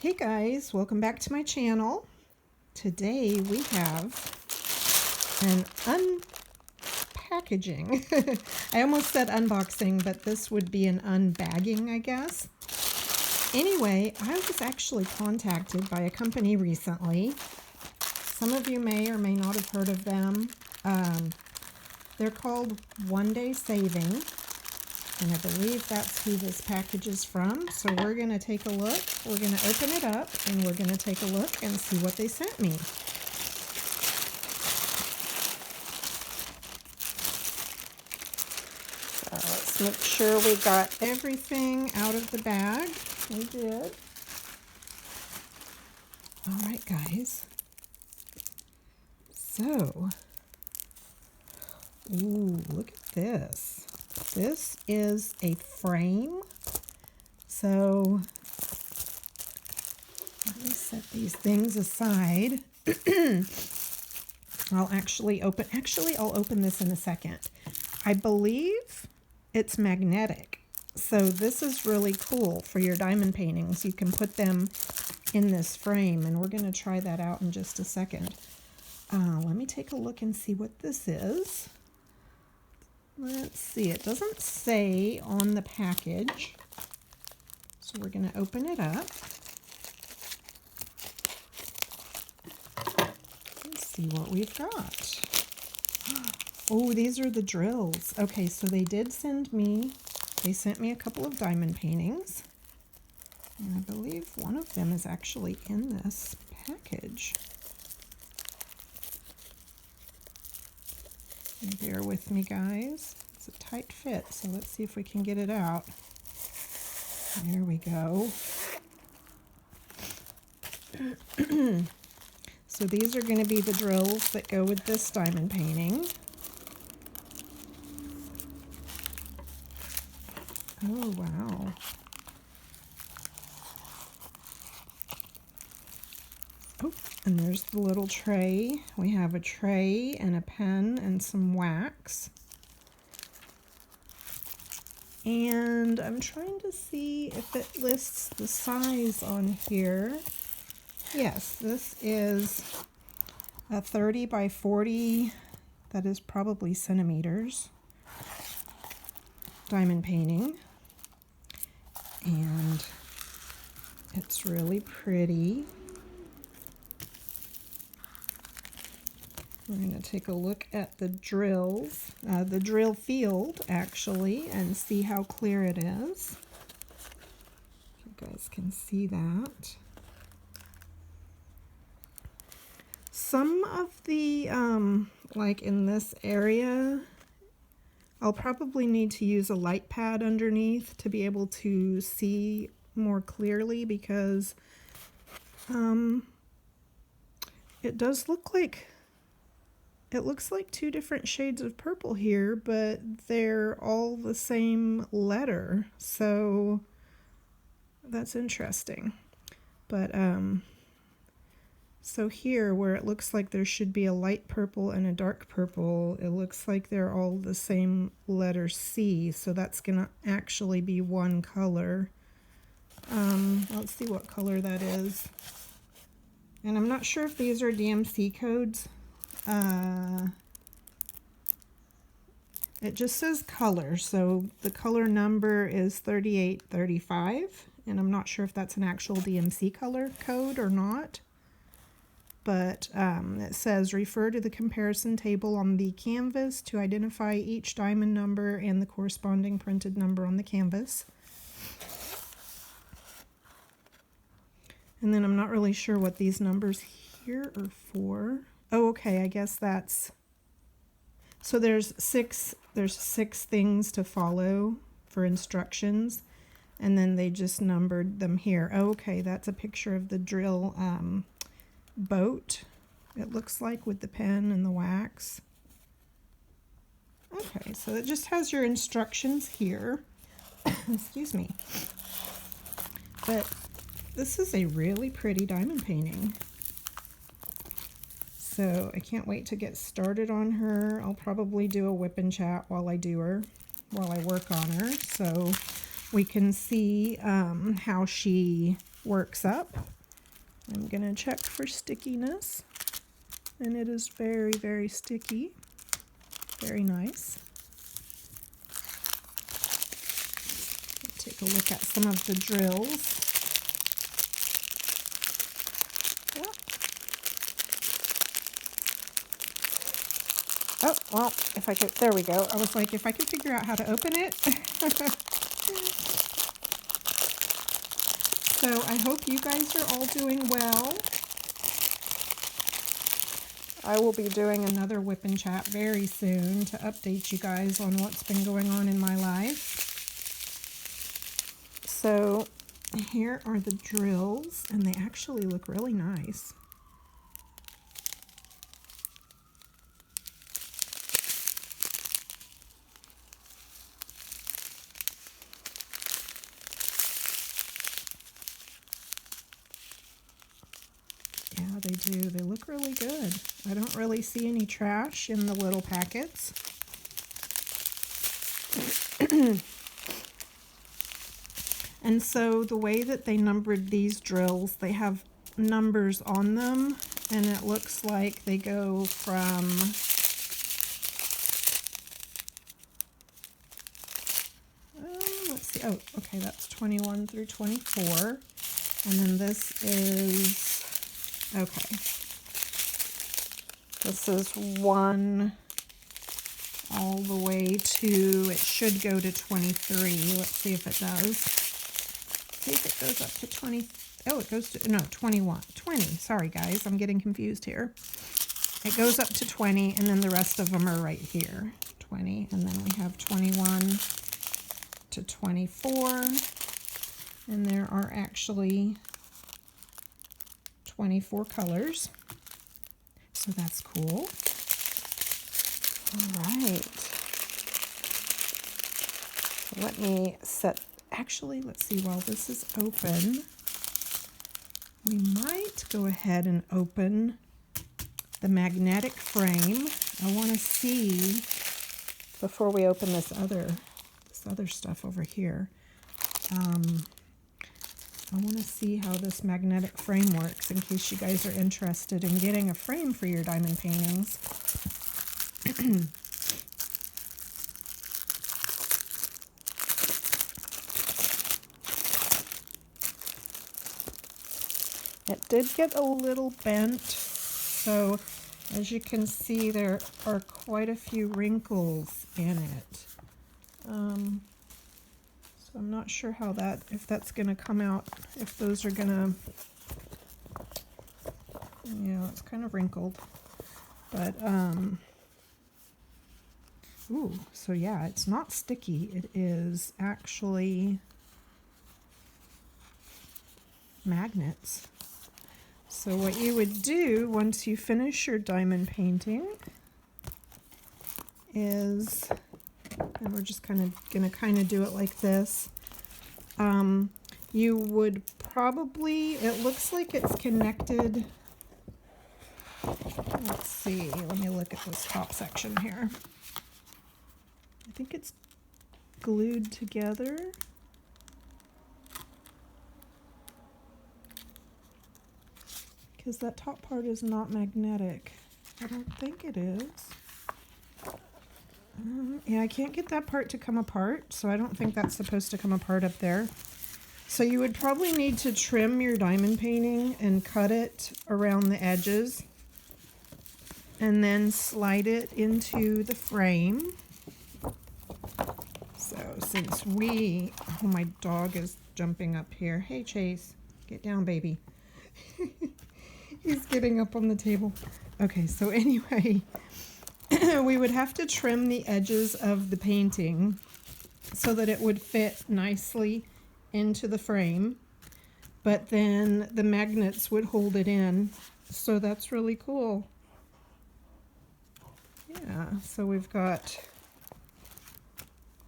Hey guys, welcome back to my channel. Today we have an unpackaging. I almost said unboxing, but this would be an unbagging, I guess. Anyway, I was actually contacted by a company recently. Some of you may or may not have heard of them. They're called OneDaySaving. And I believe that's who this package is from. So we're going to take a look. We're going to open it up and we're going to take a look and see what they sent me. So let's make sure we got everything out of the bag. We did. All right, guys. So, ooh, look at this. This is a frame. So let me set these things aside. I'll open this in a second. I believe it's magnetic. So this is really cool for your diamond paintings. You can put them in this frame, and we're going to try that out in just a second. Let me take a look and see what this is. Let's see, it doesn't say on the package, so we're going to open it up. Let's see what we've got. Oh, these are the drills. Okay, so they sent me a couple of diamond paintings, and I believe one of them is actually in this package. Bear with me, guys. It's a tight fit, so let's see if we can get it out. There we go. So these are going to be the drills that go with this diamond painting. Oh, wow. Oh, and there's the little tray. We have a tray and a pen and some wax. And I'm trying to see if it lists the size on here. Yes, this is a 30 by 40, that is probably centimeters, diamond painting. And it's really pretty. We're going to take a look at the drills, the drill field actually, and see how clear it is. You guys can see that. Some of the, like in this area, I'll probably need to use a light pad underneath to be able to see more clearly, because it does look like, it looks like two different shades of purple here, but they're all the same letter. So that's interesting. But so here where it looks like there should be a light purple and a dark purple, it looks like they're all the same letter C. So that's going to actually be one color. Let's see what color that is. And I'm not sure if these are DMC codes. It just says color, so the color number is 3835, and I'm not sure if that's an actual DMC color code or not, but it says refer to the comparison table on the canvas to identify each diamond number and the corresponding printed number on the canvas. And then I'm not really sure what these numbers here are for. Oh, okay, I guess that's, so there's six things to follow for instructions, and then they just numbered them here. Oh, okay, that's a picture of the drill boat, it looks like, with the pen and the wax. Okay, so it just has your instructions here. Excuse me. But this is a really pretty diamond painting. So I can't wait to get started on her. I'll probably do a whip and chat while I work on her. So we can see how she works up. I'm going to check for stickiness, and it is very, very sticky. Very nice. Take a look at some of the drills. Oh, well, if I could, there we go. I was like, if I could figure out how to open it. So I hope you guys are all doing well. I will be doing another whip and chat very soon to update you guys on what's been going on in my life. So here are the drills, and they actually look really nice. Yeah, they do. They look really good. I don't really see any trash in the little packets. And so the way that they numbered these drills, they have numbers on them, and it looks like they go from let's see, oh, okay, that's 21 through 24, and then this is, okay, this is 1 all the way to, it should go to 23. Let's see if it does. See if it goes up to 20. Oh, it goes to, no, 21. 20. Sorry, guys. I'm getting confused here. It goes up to 20, and then the rest of them are right here. 20, and then we have 21 to 24. And there are actually 24 colors. So that's cool. All right. So let me set. Actually, let's see, while this is open, we might go ahead and open the magnetic frame. I want to see, before we open this other stuff over here, I want to see how this magnetic frame works in case you guys are interested in getting a frame for your diamond paintings. It did get a little bent, so as you can see, there are quite a few wrinkles in it. So I'm not sure how that, if that's going to come out, if those are going to, yeah, it's kind of wrinkled. But, ooh, so yeah, it's not sticky. It is actually magnets. So what you would do once you finish your diamond painting is, and we're just going to do it like this, you would probably, it looks like it's connected, let's see, let me look at this top section here. I think it's glued together. Because that top part is not magnetic. I don't think it is. Yeah, I can't get that part to come apart, so I don't think that's supposed to come apart up there. So you would probably need to trim your diamond painting and cut it around the edges, and then slide it into the frame. So since we, oh, my dog is jumping up here. Hey, Chase, get down, baby. He's getting up on the table. Okay, so anyway, we would have to trim the edges of the painting so that it would fit nicely into the frame, but then the magnets would hold it in. So that's really cool. Yeah, so we've got,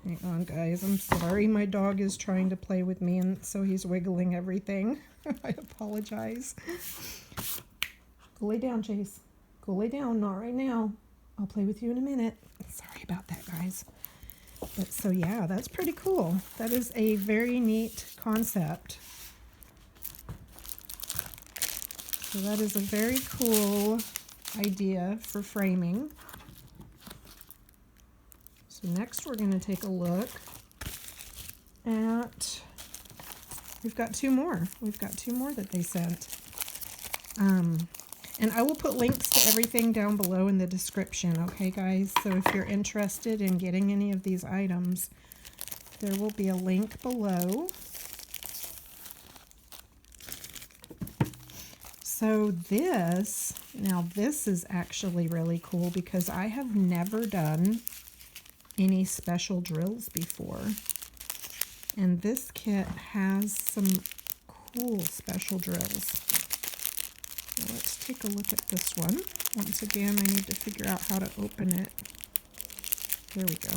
hang on guys, I'm sorry, my dog is trying to play with me, and so he's wiggling everything. I apologize. Go lay down, Chase. Go lay down, not right now. I'll play with you in a minute. Sorry about that, guys. But so yeah, that's pretty cool. That is a very neat concept. So that is a very cool idea for framing. So next we're going to take a look at, we've got two more. We've got two more that they sent. And I will put links to everything down below in the description, okay guys? So if you're interested in getting any of these items, there will be a link below. So this, now this is actually really cool because I have never done any special drills before. And this kit has some cool special drills. So let's take a look at this one. Once again, I need to figure out how to open it. There we go.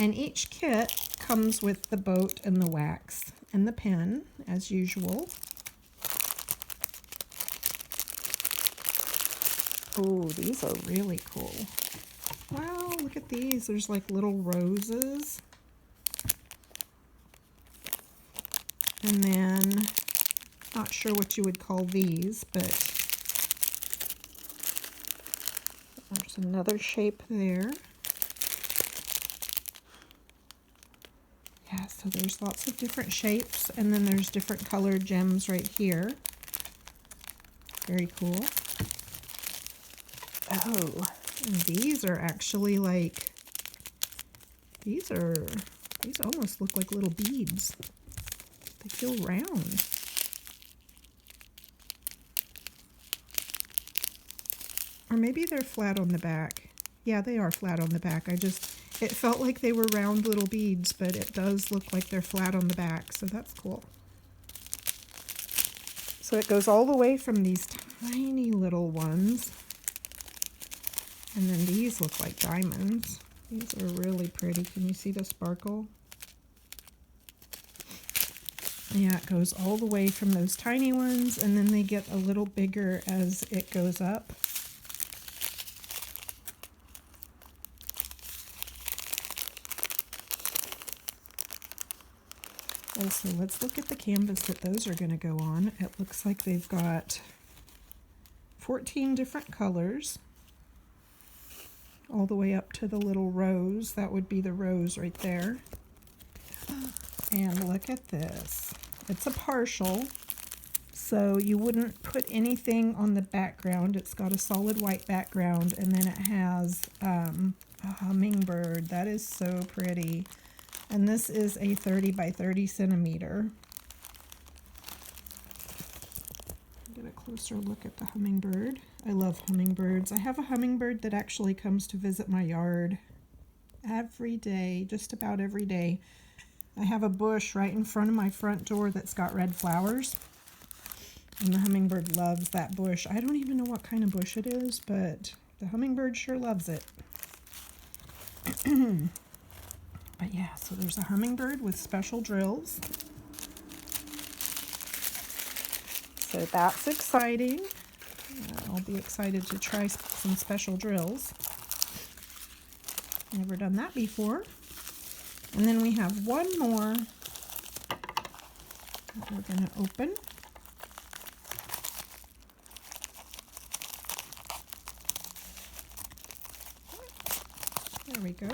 And each kit comes with the boat and the wax and the pen, as usual. Oh, these are really cool. Wow, look at these. There's like little roses. And then, not sure what you would call these, but there's another shape there. Yeah, so there's lots of different shapes, and then there's different colored gems right here. Very cool. Oh, and these are actually like, these almost look like little beads. They feel round. Or maybe they're flat on the back. Yeah, they are flat on the back. It felt like they were round little beads, but it does look like they're flat on the back, so that's cool. So it goes all the way from these tiny little ones. And then these look like diamonds. These are really pretty. Can you see the sparkle? Yeah, it goes all the way from those tiny ones, and then they get a little bigger as it goes up. And so let's look at the canvas that those are going to go on. It looks like they've got 14 different colors, all the way up to the little rose. That would be the rose right there. And look at this. It's a partial, so you wouldn't put anything on the background. It's got a solid white background, and then it has a hummingbird. That is so pretty. And this is a 30 by 30 centimeter. Get a closer look at the hummingbird. I love hummingbirds. I have a hummingbird that actually comes to visit my yard every day, just about every day. I have a bush right in front of my front door that's got red flowers, and the hummingbird loves that bush. I don't even know what kind of bush it is, but the hummingbird sure loves it. But yeah, so there's a hummingbird with special drills. So that's exciting. I'll be excited to try some special drills. Never done that before. And then we have one more that we're going to open. There we go.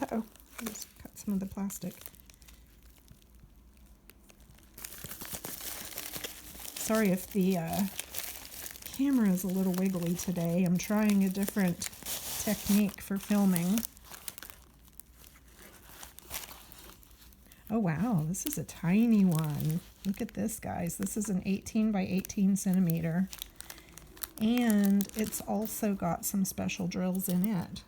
Uh-oh, I just cut some of the plastic. Sorry if the camera is a little wiggly today. I'm trying a different technique for filming. Oh wow, this is a tiny one. Look at this, guys. This is an 18 by 18 centimeter. And it's also got some special drills in it.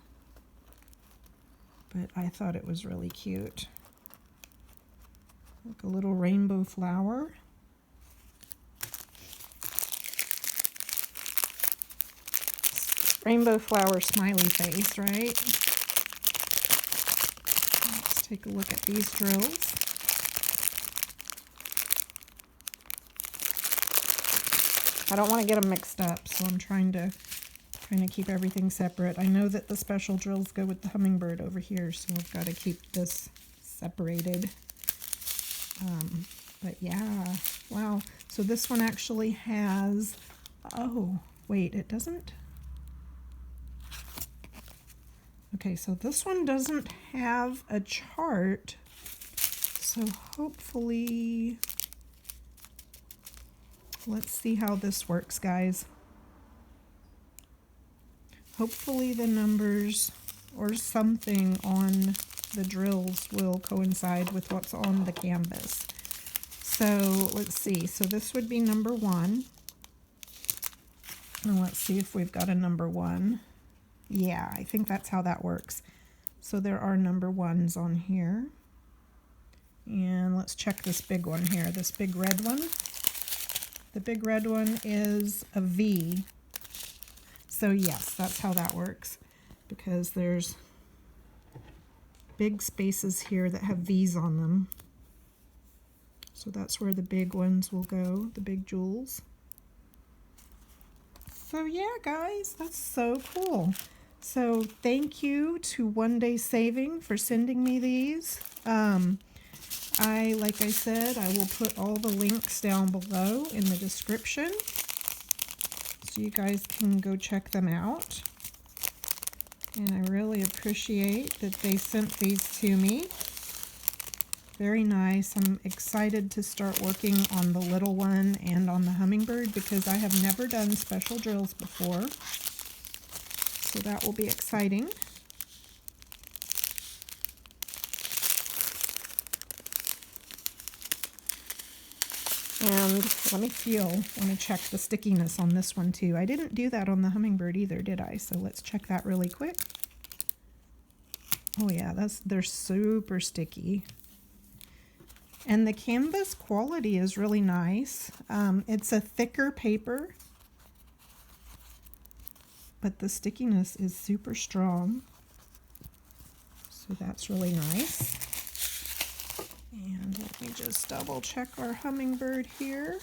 But I thought it was really cute. Like a little rainbow flower. Rainbow flower smiley face, right? Let's take a look at these drills. I don't want to get them mixed up, so I'm trying to kind of keep everything separate. I know that the special drills go with the Hummingbird over here, so I've got to keep this separated. But yeah, wow. So this one actually has, oh, wait, it doesn't. Okay, so this one doesn't have a chart. So hopefully, let's see how this works, guys. Hopefully the numbers or something on the drills will coincide with what's on the canvas. So let's see. So this would be number 1. And let's see if we've got a number 1. Yeah, I think that's how that works. So there are number 1s on here. And let's check this big one here, this big red one. The big red one is a V. So yes, that's how that works, because there's big spaces here that have V's on them. So that's where the big ones will go, the big jewels. So yeah, guys, that's so cool. So thank you to OneDaySaving for sending me these. Like I said, I will put all the links down below in the description, so you guys can go check them out. And I really appreciate that they sent these to me. Very nice. I'm excited to start working on the little one and on the Hummingbird, because I have never done special drills before. So that will be exciting. And let me check the stickiness on this one too. I didn't do that on the Hummingbird either, did I? So let's check that really quick. Oh yeah, they're super sticky. And the canvas quality is really nice. It's a thicker paper, but the stickiness is super strong. So that's really nice. And let me just double check our Hummingbird here.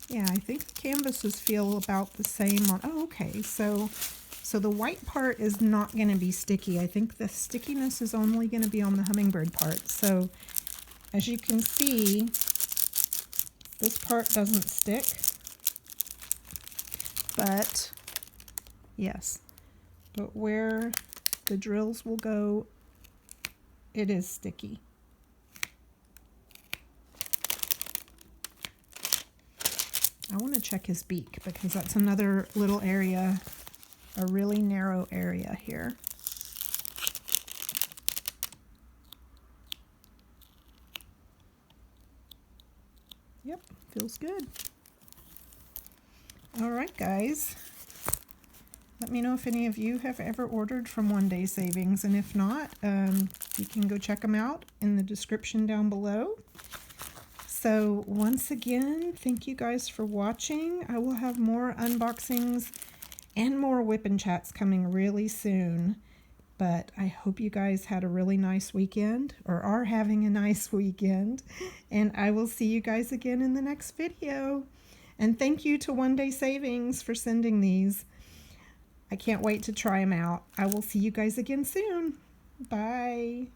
Yeah, I think the canvases feel about the same on, oh, okay, so the white part is not going to be sticky. I think the stickiness is only going to be on the Hummingbird part. So as you can see, this part doesn't stick, but yes, but where the drills will go, it is sticky. I want to check his beak, because that's another little area, a really narrow area here. Yep, feels good. All right, guys. Let me know if any of you have ever ordered from OneDaySaving, and if not, you can go check them out in the description down below. So once again, thank you guys for watching. I will have more unboxings and more whip and chats coming really soon. But I hope you guys had a really nice weekend, or are having a nice weekend. And I will see you guys again in the next video. And thank you to OneDaySaving for sending these. I can't wait to try them out. I will see you guys again soon. Bye.